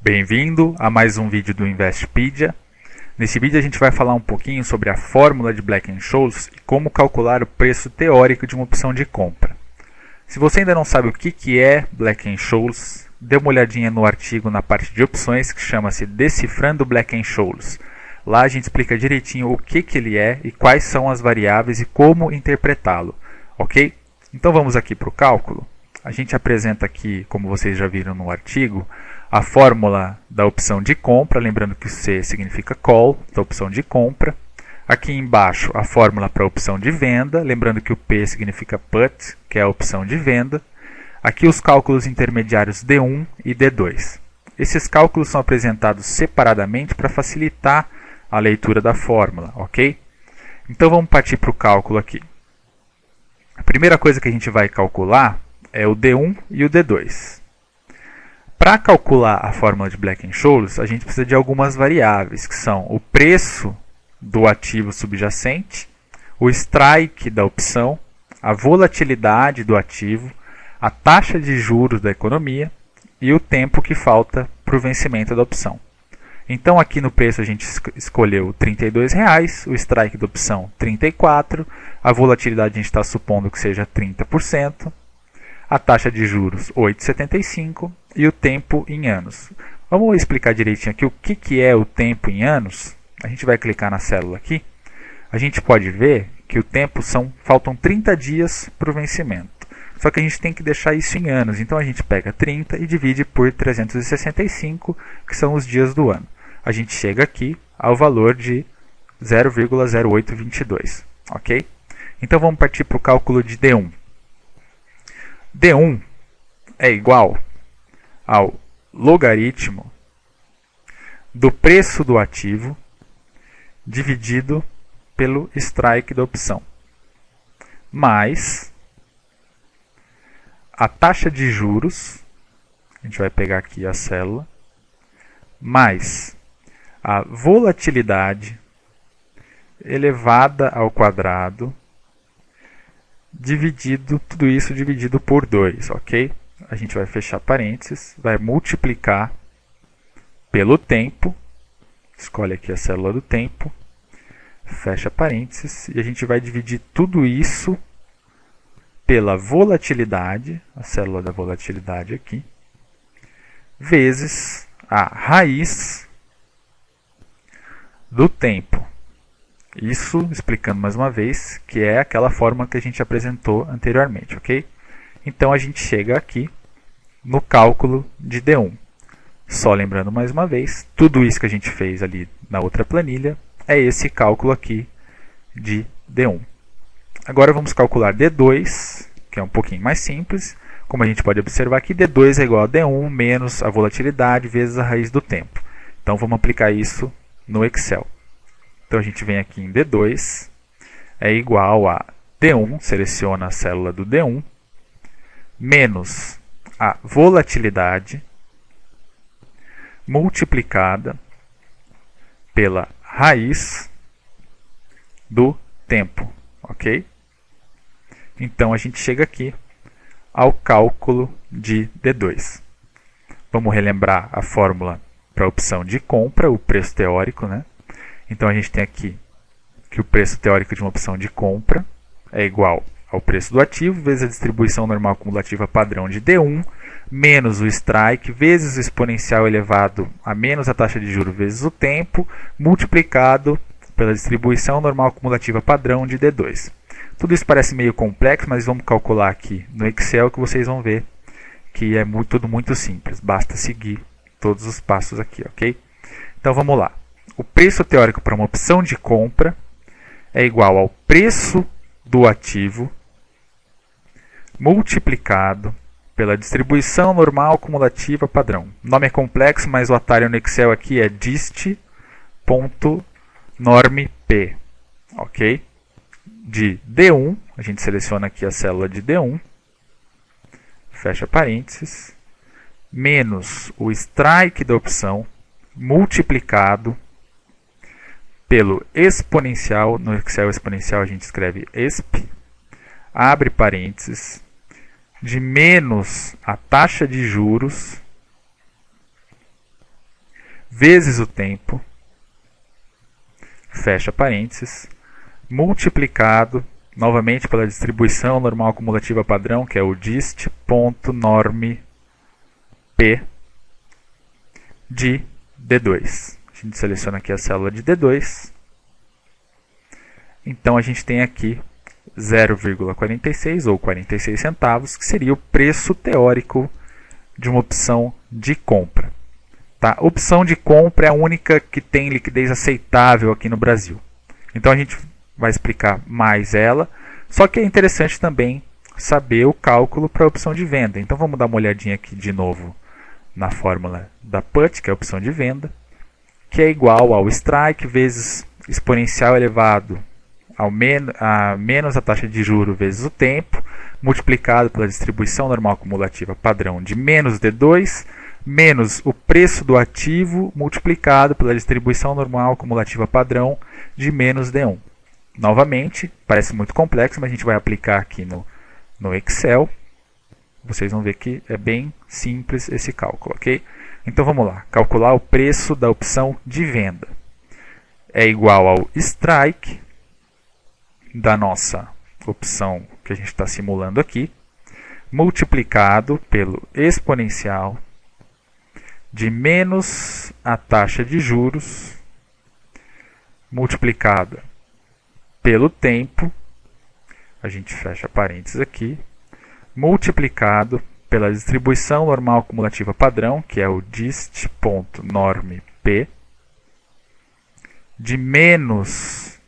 Bem-vindo a mais um vídeo do Investpedia. Nesse vídeo a gente vai falar um pouquinho sobre a fórmula de Black-Scholes e como calcular o preço teórico de uma opção de compra. Se você ainda não sabe o que é Black-Scholes, dê uma olhadinha no artigo na parte de opções que chama-se Decifrando Black-Scholes. Lá a gente explica direitinho o que ele é e quais são as variáveis e como interpretá-lo, ok? Então vamos aqui para o cálculo. A gente apresenta aqui, como vocês já viram no artigo, a fórmula da opção de compra, lembrando que o C significa call, da opção de compra. Aqui embaixo a fórmula para a opção de venda, lembrando que o P significa put, que é a opção de venda. Aqui os cálculos intermediários D1 e D2. Esses cálculos são apresentados separadamente para facilitar a leitura da fórmula, ok? Então vamos partir para o cálculo aqui. A primeira coisa que a gente vai calcular é o D1 e o D2. Para calcular a fórmula de Black-Scholes, a gente precisa de algumas variáveis, que são o preço do ativo subjacente, o strike da opção, a volatilidade do ativo, a taxa de juros da economia e o tempo que falta para o vencimento da opção. Então aqui no preço a gente escolheu R$ 32,00, o strike da opção 34, a volatilidade a gente está supondo que seja 30%, a taxa de juros 8,75 e o tempo em anos. Vamos explicar direitinho aqui o que é o tempo em anos. A gente vai clicar na célula aqui. A gente pode ver que o tempo faltam 30 dias para o vencimento. Só que a gente tem que deixar isso em anos. Então a gente pega 30 e divide por 365, que são os dias do ano. A gente chega aqui ao valor de 0,0822. Ok? Então vamos partir para o cálculo de D1. D1 é igual ao logaritmo do preço do ativo dividido pelo strike da opção, mais a taxa de juros, a gente vai pegar aqui a célula, mais a volatilidade elevada ao quadrado, tudo isso dividido por 2, ok? A gente vai fechar parênteses, vai multiplicar pelo tempo, escolhe aqui a célula do tempo, fecha parênteses, e a gente vai dividir tudo isso pela volatilidade, a célula da volatilidade aqui, vezes a raiz do tempo. Isso, explicando mais uma vez, que é aquela fórmula que a gente apresentou anteriormente, ok? Então a gente chega aqui no cálculo de D1. Só lembrando mais uma vez, tudo isso que a gente fez ali na outra planilha é esse cálculo aqui de D1. Agora vamos calcular D2, que é um pouquinho mais simples. Como a gente pode observar aqui, D2 é igual a D1 menos a volatilidade vezes a raiz do tempo. Então vamos aplicar isso no Excel. Então a gente vem aqui em D2, é igual a D1, seleciona a célula do D1, menos a volatilidade multiplicada pela raiz do tempo, ok? Então a gente chega aqui ao cálculo de D2. Vamos relembrar a fórmula para a opção de compra, o preço teórico, né? Então a gente tem aqui que o preço teórico de uma opção de compra é igual ao preço do ativo vezes a distribuição normal cumulativa padrão de D1 menos o strike vezes o exponencial elevado a menos a taxa de juros vezes o tempo multiplicado pela distribuição normal cumulativa padrão de D2. Tudo isso parece meio complexo, mas vamos calcular aqui no Excel que vocês vão ver que é tudo muito simples. Basta seguir todos os passos aqui, ok? Então vamos lá. O preço teórico para uma opção de compra é igual ao preço do ativo multiplicado pela distribuição normal cumulativa padrão. O nome é complexo, mas o atalho no Excel aqui é dist.normp, ok? De D1, a gente seleciona aqui a célula de D1, fecha parênteses, menos o strike da opção multiplicado pelo exponencial, no Excel exponencial a gente escreve exp, abre parênteses, de menos a taxa de juros vezes o tempo, fecha parênteses, multiplicado novamente pela distribuição normal acumulativa padrão, que é o dist.norm P de D2. A gente seleciona aqui a célula de D2. Então a gente tem aqui 0,46 ou 46 centavos, que seria o preço teórico de uma opção de compra. Tá? Opção de compra é a única que tem liquidez aceitável aqui no Brasil. Então a gente vai explicar mais ela, só que é interessante também saber o cálculo para a opção de venda. Então vamos dar uma olhadinha aqui de novo na fórmula da PUT, que é a opção de venda, que é igual ao strike vezes exponencial elevado a menos a taxa de juros vezes o tempo, multiplicado pela distribuição normal acumulativa padrão de menos D2, menos o preço do ativo, multiplicado pela distribuição normal acumulativa padrão de menos D1. Novamente, parece muito complexo, mas a gente vai aplicar aqui no Excel. Vocês vão ver que é bem simples esse cálculo, ok? Então vamos lá, calcular o preço da opção de venda. É igual ao strike da nossa opção que a gente está simulando aqui, multiplicado pelo exponencial de menos a taxa de juros, multiplicada pelo tempo, a gente fecha parênteses aqui, multiplicado pela distribuição normal acumulativa padrão, que é o dist.norm P, de menos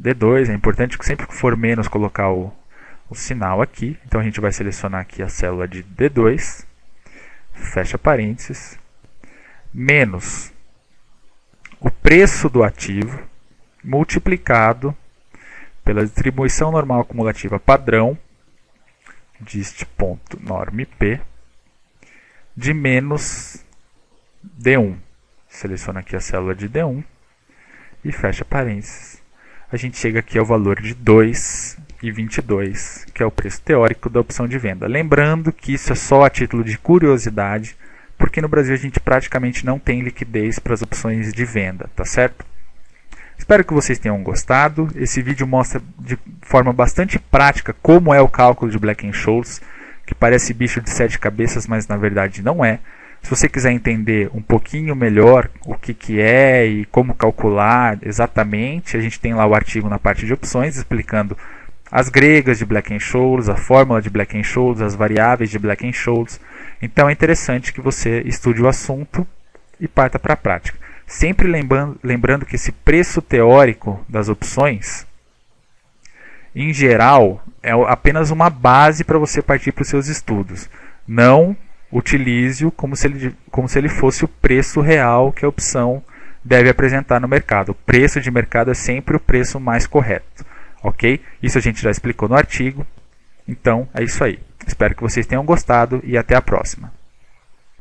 D2, é importante que sempre que for menos colocar o sinal aqui, então a gente vai selecionar aqui a célula de D2, fecha parênteses, menos o preço do ativo, multiplicado pela distribuição normal acumulativa padrão, dist.norm P, de menos D1. Seleciona aqui a célula de D1 e fecha parênteses. A gente chega aqui ao valor de 2,22, que é o preço teórico da opção de venda. Lembrando que isso é só a título de curiosidade, porque no Brasil a gente praticamente não tem liquidez para as opções de venda, tá certo? Espero que vocês tenham gostado. Esse vídeo mostra de forma bastante prática como é o cálculo de Black-Scholes, que parece bicho de 7 cabeças, mas na verdade não é. Se você quiser entender um pouquinho melhor o que é e como calcular exatamente, a gente tem lá o artigo na parte de opções explicando as gregas de Black-Scholes, a fórmula de Black-Scholes, as variáveis de Black-Scholes. Então é interessante que você estude o assunto e parta para a prática. Sempre lembrando que esse preço teórico das opções, em geral, é apenas uma base para você partir para os seus estudos. Não utilize-o como se ele fosse o preço real que a opção deve apresentar no mercado. O preço de mercado é sempre o preço mais correto. Ok? Isso a gente já explicou no artigo. Então, é isso aí. Espero que vocês tenham gostado e até a próxima.